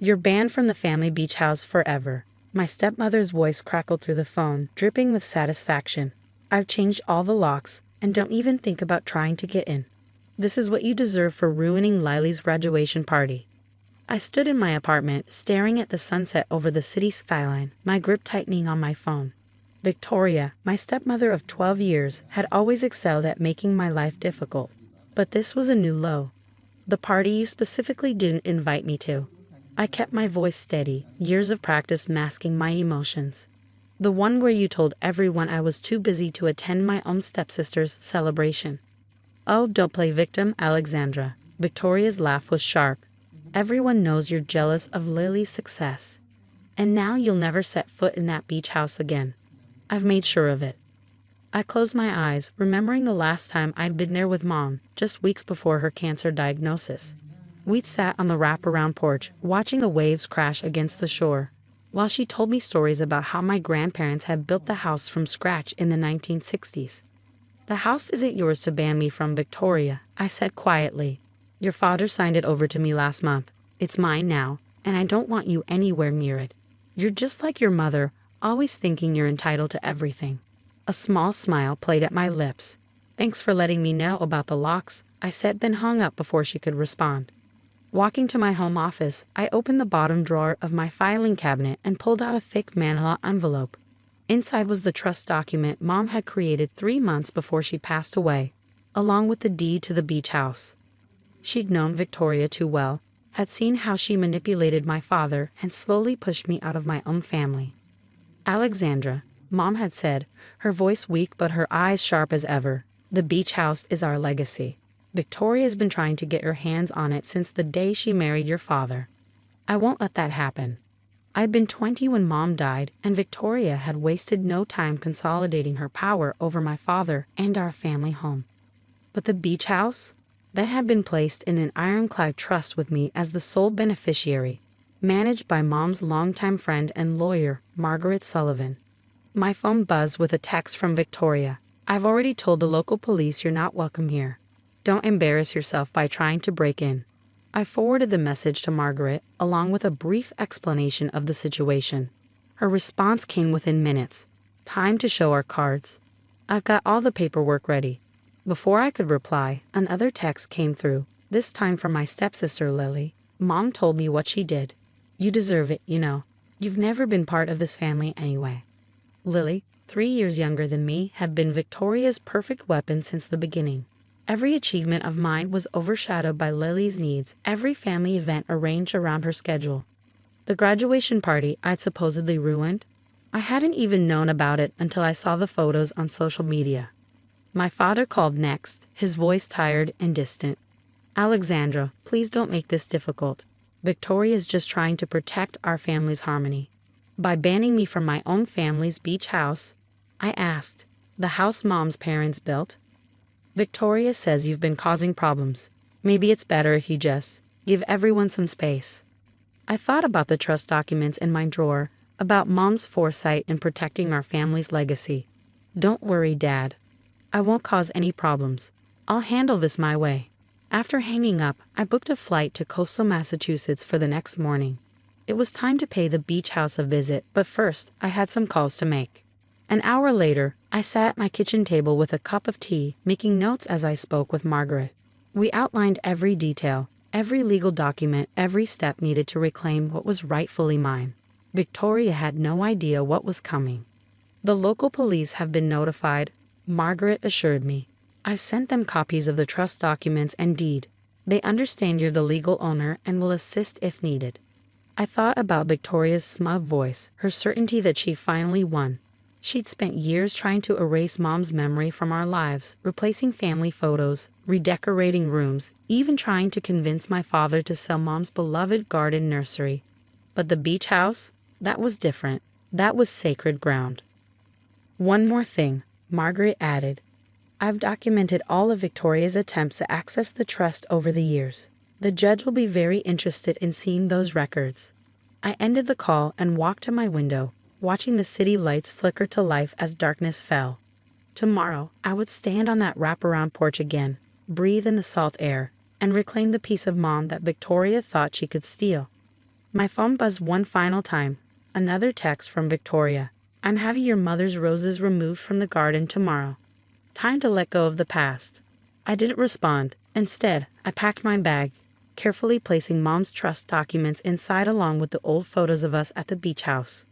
You're banned from the family beach house forever. My stepmother's voice crackled through the phone, dripping with satisfaction. I've changed all the locks, and don't even think about trying to get in. This is what you deserve for ruining Lily's graduation party. I stood in my apartment, staring at the sunset over the city skyline, my grip tightening on my phone. Victoria, my stepmother of 12 years, had always excelled at making my life difficult. But this was a new low. The party you specifically didn't invite me to. I kept my voice steady, years of practice masking my emotions. The one where you told everyone I was too busy to attend my own stepsister's celebration. Oh, don't play victim, Alexandra. Victoria's laugh was sharp. Everyone knows you're jealous of Lily's success. And now you'll never set foot in that beach house again. I've made sure of it. I closed my eyes, remembering the last time I'd been there with Mom, just weeks before her cancer diagnosis. We'd sat on the wraparound porch, watching the waves crash against the shore, while she told me stories about how my grandparents had built the house from scratch in the 1960s. The house isn't yours to ban me from, Victoria, I said quietly. Your father signed it over to me last month. It's mine now, and I don't want you anywhere near it. You're just like your mother, always thinking you're entitled to everything. A small smile played at my lips. Thanks for letting me know about the locks, I said, then hung up before she could respond. Walking to my home office, I opened the bottom drawer of my filing cabinet and pulled out a thick manila envelope. Inside was the trust document Mom had created 3 months before she passed away, along with the deed to the beach house. She'd known Victoria too well, had seen how she manipulated my father and slowly pushed me out of my own family. Alexandra, Mom had said, her voice weak but her eyes sharp as ever, the beach house is our legacy. Victoria's been trying to get her hands on it since the day she married your father. I won't let that happen. I'd been 20 when Mom died, and Victoria had wasted no time consolidating her power over my father and our family home. But the beach house? That had been placed in an ironclad trust with me as the sole beneficiary, managed by Mom's longtime friend and lawyer, Margaret Sullivan. My phone buzzed with a text from Victoria. I've already told the local police you're not welcome here. Don't embarrass yourself by trying to break in. I forwarded the message to Margaret, along with a brief explanation of the situation. Her response came within minutes. Time to show our cards. I've got all the paperwork ready. Before I could reply, another text came through, this time from my stepsister Lily. Mom told me what she did. You deserve it, you know. You've never been part of this family anyway. Lily, 3 years younger than me, had been Victoria's perfect weapon since the beginning. Every achievement of mine was overshadowed by Lily's needs, every family event arranged around her schedule. The graduation party I'd supposedly ruined? I hadn't even known about it until I saw the photos on social media. My father called next, his voice tired and distant. Alexandra, please don't make this difficult. Victoria's just trying to protect our family's harmony. By banning me from my own family's beach house, I asked, the house Mom's parents built? Victoria says you've been causing problems. Maybe it's better if you just give everyone some space. I thought about the trust documents in my drawer, about Mom's foresight in protecting our family's legacy. Don't worry, Dad. I won't cause any problems. I'll handle this my way. After hanging up, I booked a flight to coastal Massachusetts for the next morning. It was time to pay the beach house a visit, but first, I had some calls to make. An hour later, I sat at my kitchen table with a cup of tea, making notes as I spoke with Margaret. We outlined every detail, every legal document, every step needed to reclaim what was rightfully mine. Victoria had no idea what was coming. The local police have been notified, Margaret assured me. I've sent them copies of the trust documents and deed. They understand you're the legal owner and will assist if needed. I thought about Victoria's smug voice, her certainty that she finally won. She'd spent years trying to erase Mom's memory from our lives, replacing family photos, redecorating rooms, even trying to convince my father to sell Mom's beloved garden nursery. But the beach house? That was different. That was sacred ground. One more thing, Margaret added. I've documented all of Victoria's attempts to access the trust over the years. The judge will be very interested in seeing those records. I ended the call and walked to my window, watching the city lights flicker to life as darkness fell. Tomorrow, I would stand on that wraparound porch again, breathe in the salt air, and reclaim the piece of Mom that Victoria thought she could steal. My phone buzzed one final time. Another text from Victoria. I'm having your mother's roses removed from the garden tomorrow. Time to let go of the past. I didn't respond. Instead, I packed my bag, carefully placing Mom's trust documents inside along with the old photos of us at the beach house.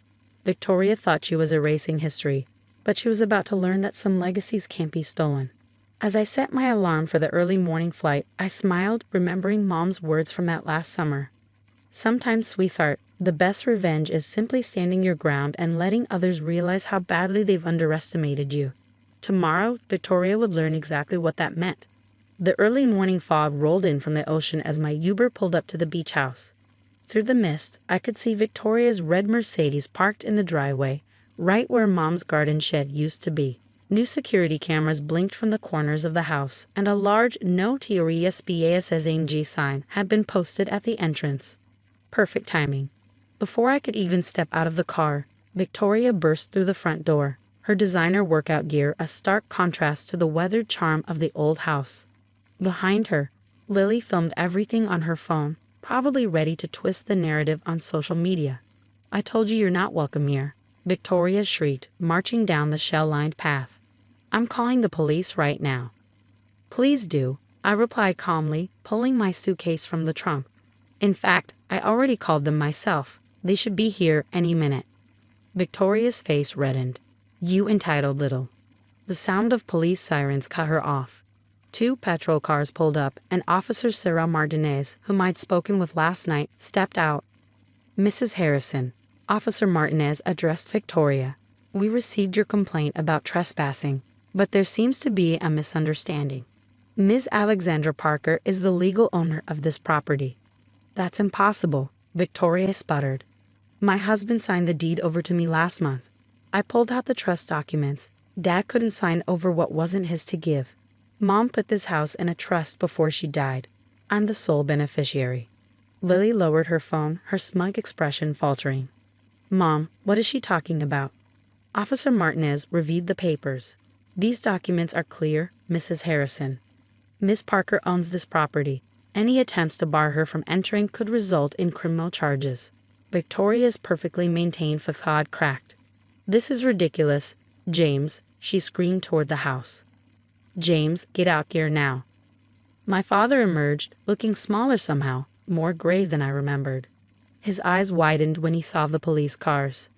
Victoria thought she was erasing history, but she was about to learn that some legacies can't be stolen. As I set my alarm for the early morning flight, I smiled, remembering Mom's words from that last summer. Sometimes, sweetheart, the best revenge is simply standing your ground and letting others realize how badly they've underestimated you. Tomorrow, Victoria would learn exactly what that meant. The early morning fog rolled in from the ocean as my Uber pulled up to the beach house. Through the mist, I could see Victoria's red Mercedes parked in the driveway, right where Mom's garden shed used to be. New security cameras blinked from the corners of the house, and a large "No Teorias Passenger" sign had been posted at the entrance. Perfect timing. Before I could even step out of the car, Victoria burst through the front door, her designer workout gear a stark contrast to the weathered charm of the old house. Behind her, Lily filmed everything on her phone, probably ready to twist the narrative on social media. I told you you're not welcome here, Victoria shrieked, marching down the shell-lined path. I'm calling the police right now. Please do, I replied calmly, pulling my suitcase from the trunk. In fact, I already called them myself. They should be here any minute. Victoria's face reddened. You entitled little. The sound of police sirens cut her off. 2 patrol cars pulled up, and Officer Sarah Martinez, whom I'd spoken with last night, stepped out. Mrs. Harrison, Officer Martinez addressed Victoria. We received your complaint about trespassing, but there seems to be a misunderstanding. Ms. Alexandra Parker is the legal owner of this property. That's impossible, Victoria sputtered. My husband signed the deed over to me last month. I pulled out the trust documents. Dad couldn't sign over what wasn't his to give. Mom put this house in a trust before she died. I'm the sole beneficiary. Lily lowered her phone, her smug expression faltering. Mom, what is she talking about? Officer Martinez reviewed the papers. These documents are clear, Mrs. Harrison. Miss Parker owns this property. Any attempts to bar her from entering could result in criminal charges. Victoria's perfectly maintained facade cracked. This is ridiculous. James, she screamed toward the house. James, get out here now. My father emerged, looking smaller somehow, more grave than I remembered. His eyes widened when he saw the police cars.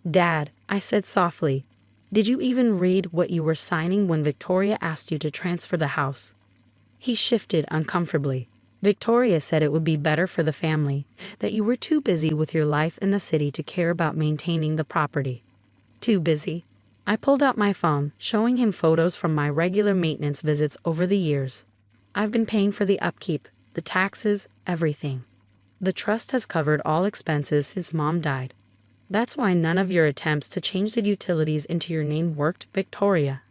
Dad, I said softly, did you even read what you were signing when Victoria asked you to transfer the house? He shifted uncomfortably. Victoria said it would be better for the family, that you were too busy with your life in the city to care about maintaining the property. Too busy? I pulled out my phone, showing him photos from my regular maintenance visits over the years. I've been paying for the upkeep, the taxes, everything. The trust has covered all expenses since Mom died. That's why none of your attempts to change the utilities into your name worked, Victoria.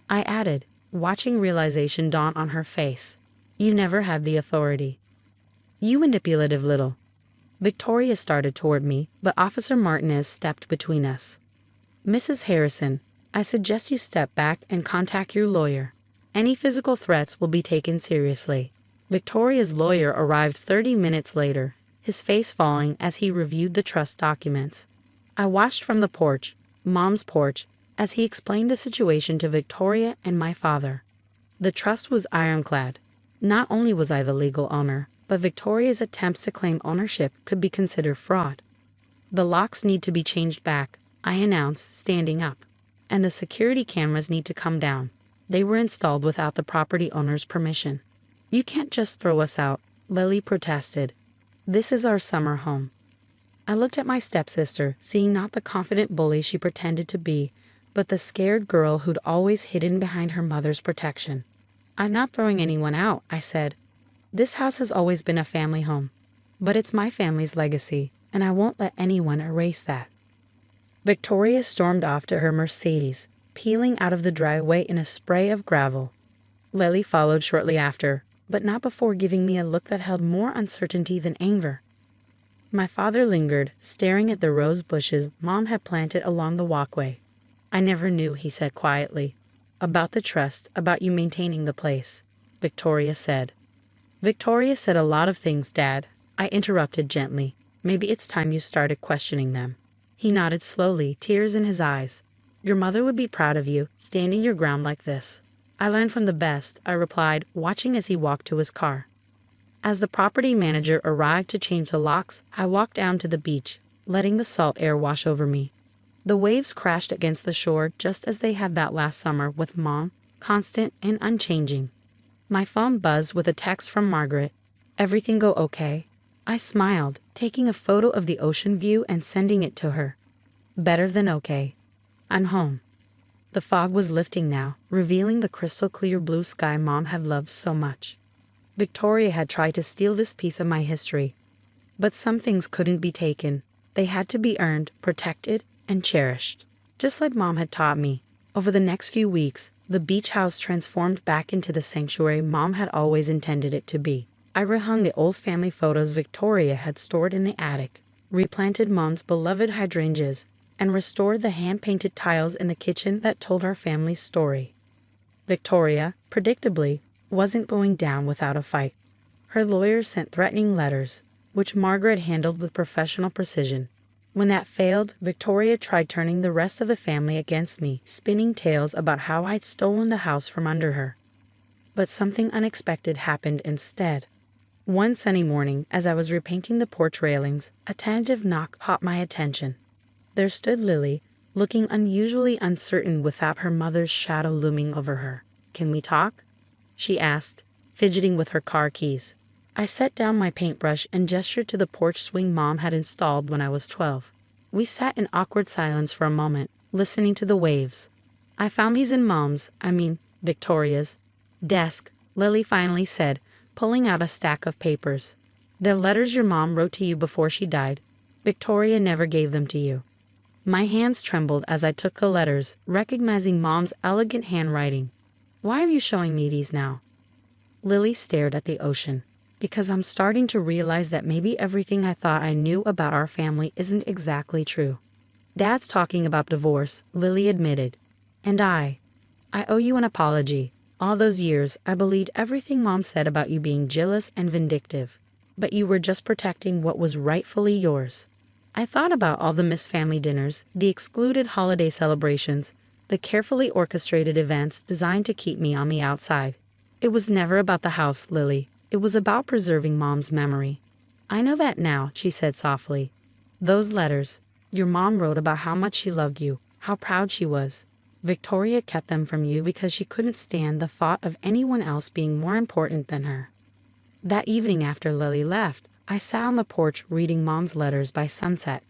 I added, watching realization dawn on her face. You never had the authority. You manipulative little. Victoria started toward me, but Officer Martinez stepped between us. Mrs. Harrison, I suggest you step back and contact your lawyer. Any physical threats will be taken seriously. Victoria's lawyer arrived 30 minutes later, his face falling as he reviewed the trust documents. I watched from the porch, Mom's porch, as he explained the situation to Victoria and my father. The trust was ironclad. Not only was I the legal owner, but Victoria's attempts to claim ownership could be considered fraud. The locks need to be changed back, I announced, standing up. And the security cameras need to come down. They were installed without the property owner's permission. You can't just throw us out, Lily protested. This is our summer home. I looked at my stepsister, seeing not the confident bully she pretended to be, but the scared girl who'd always hidden behind her mother's protection. I'm not throwing anyone out, I said. This house has always been a family home, but it's my family's legacy, and I won't let anyone erase that. Victoria stormed off to her Mercedes, peeling out of the driveway in a spray of gravel. Lily followed shortly after, but not before giving me a look that held more uncertainty than anger. My father lingered, staring at the rose bushes Mom had planted along the walkway. I never knew, he said quietly. About the trust, about you maintaining the place, Victoria said. Victoria said a lot of things, Dad, I interrupted gently. Maybe it's time you started questioning them." He nodded slowly, tears in his eyes. "Your mother would be proud of you, standing your ground like this." "I learned from the best," I replied, watching as he walked to his car. As the property manager arrived to change the locks, I walked down to the beach, letting the salt air wash over me. The waves crashed against the shore just as they had that last summer with Mom, constant and unchanging. My phone buzzed with a text from Margaret. "Everything go okay?" I smiled, taking a photo of the ocean view and sending it to her. "Better than okay. I'm home." The fog was lifting now, revealing the crystal clear blue sky Mom had loved so much. Victoria had tried to steal this piece of my history. But some things couldn't be taken. They had to be earned, protected, and cherished. Just like Mom had taught me. Over the next few weeks, the beach house transformed back into the sanctuary Mom had always intended it to be. I rehung the old family photos Victoria had stored in the attic, replanted Mom's beloved hydrangeas, and restored the hand-painted tiles in the kitchen that told our family's story. Victoria, predictably, wasn't going down without a fight. Her lawyer sent threatening letters, which Margaret handled with professional precision. When that failed, Victoria tried turning the rest of the family against me, spinning tales about how I'd stolen the house from under her. But something unexpected happened instead. One sunny morning, as I was repainting the porch railings, a tentative knock caught my attention. There stood Lily, looking unusually uncertain without her mother's shadow looming over her. "Can we talk?" she asked, fidgeting with her car keys. I set down my paintbrush and gestured to the porch swing Mom had installed when I was 12. We sat in awkward silence for a moment, listening to the waves. "I found these in Victoria's desk," Lily finally said, pulling out a stack of papers. "They're letters your mom wrote to you before she died. Victoria never gave them to you." My hands trembled as I took the letters, recognizing Mom's elegant handwriting. "Why are you showing me these now?" Lily stared at the ocean. "Because I'm starting to realize that maybe everything I thought I knew about our family isn't exactly true." "Dad's talking about divorce," Lily admitted. "And I owe you an apology. All those years, I believed everything Mom said about you being jealous and vindictive. But you were just protecting what was rightfully yours." I thought about all the missed family dinners, the excluded holiday celebrations, the carefully orchestrated events designed to keep me on the outside. "It was never about the house, Lily. It was about preserving Mom's memory." "I know that now," she said softly. "Those letters, your mom wrote about how much she loved you, how proud she was. Victoria kept them from you because she couldn't stand the thought of anyone else being more important than her." That evening after Lily left, I sat on the porch reading Mom's letters by sunset.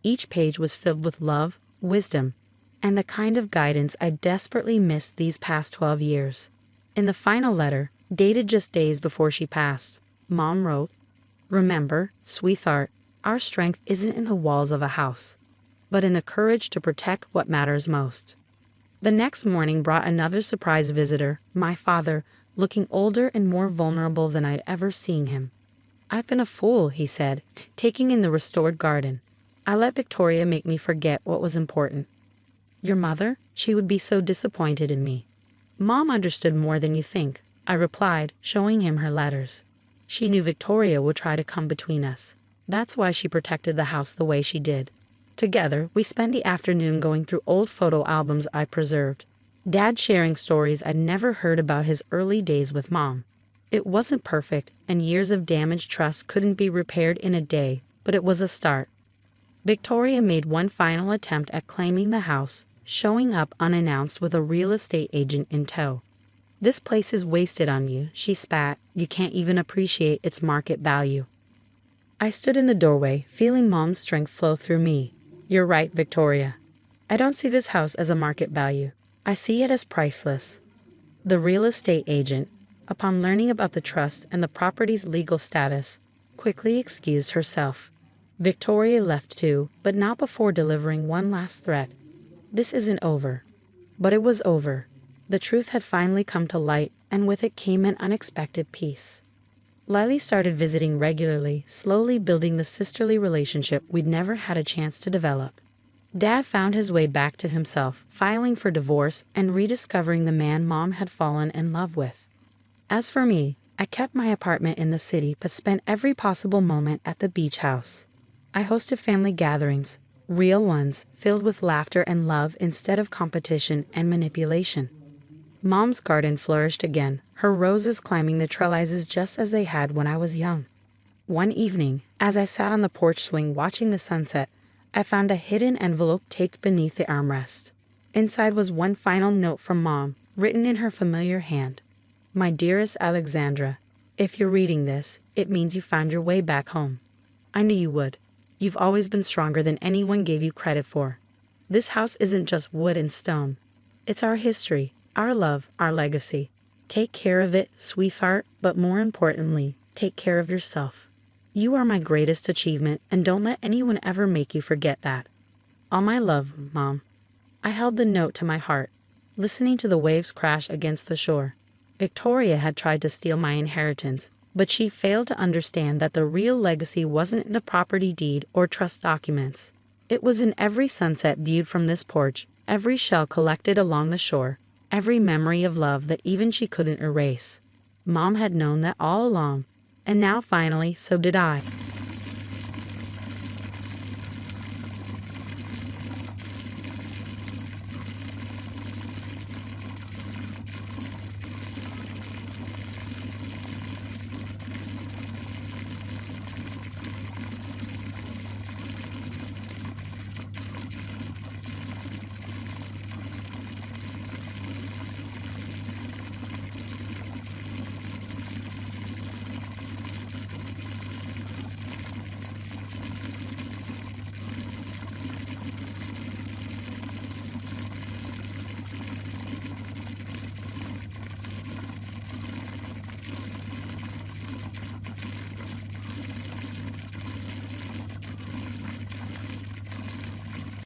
Each page was filled with love, wisdom, and the kind of guidance I desperately missed these past 12 years. In the final letter, dated just days before she passed, Mom wrote, "Remember, sweetheart, our strength isn't in the walls of a house, but in the courage to protect what matters most." The next morning brought another surprise visitor, my father, looking older and more vulnerable than I'd ever seen him. "I've been a fool," he said, taking in the restored garden. "I let Victoria make me forget what was important." "Your mother? She would be so disappointed in me." "Mom understood more than you think," I replied, showing him her letters. "She knew Victoria would try to come between us. That's why she protected the house the way she did." Together, we spent the afternoon going through old photo albums I preserved. Dad sharing stories I'd never heard about his early days with Mom. It wasn't perfect, and years of damaged trust couldn't be repaired in a day, but it was a start. Victoria made one final attempt at claiming the house, showing up unannounced with a real estate agent in tow. "This place is wasted on you," she spat. "You can't even appreciate its market value." I stood in the doorway, feeling Mom's strength flow through me. "You're right, Victoria. I don't see this house as a market value. I see it as priceless." The real estate agent, upon learning about the trust and the property's legal status, quickly excused herself. Victoria left too, but not before delivering one last threat. "This isn't over." But it was over. The truth had finally come to light, and with it came an unexpected peace. Lily started visiting regularly, slowly building the sisterly relationship we'd never had a chance to develop. Dad found his way back to himself, filing for divorce and rediscovering the man Mom had fallen in love with. As for me, I kept my apartment in the city but spent every possible moment at the beach house. I hosted family gatherings, real ones, filled with laughter and love instead of competition and manipulation. Mom's garden flourished again, her roses climbing the trellises just as they had when I was young. One evening, as I sat on the porch swing watching the sunset, I found a hidden envelope taped beneath the armrest. Inside was one final note from Mom, written in her familiar hand. My dearest Alexandra, if you're reading this, it means you found your way back home. I knew you would. You've always been stronger than anyone gave you credit for. This house isn't just wood and stone. It's our history, our love, our legacy. Take care of it, sweetheart, but more importantly, take care of yourself. You are my greatest achievement, and don't let anyone ever make you forget that. All my love, Mom. I held the note to my heart, listening to the waves crash against the shore. Victoria had tried to steal my inheritance, but she failed to understand that the real legacy wasn't in the property deed or trust documents. It was in every sunset viewed from this porch, every shell collected along the shore, every memory of love that even she couldn't erase. Mom had known that all along, and now finally so did I.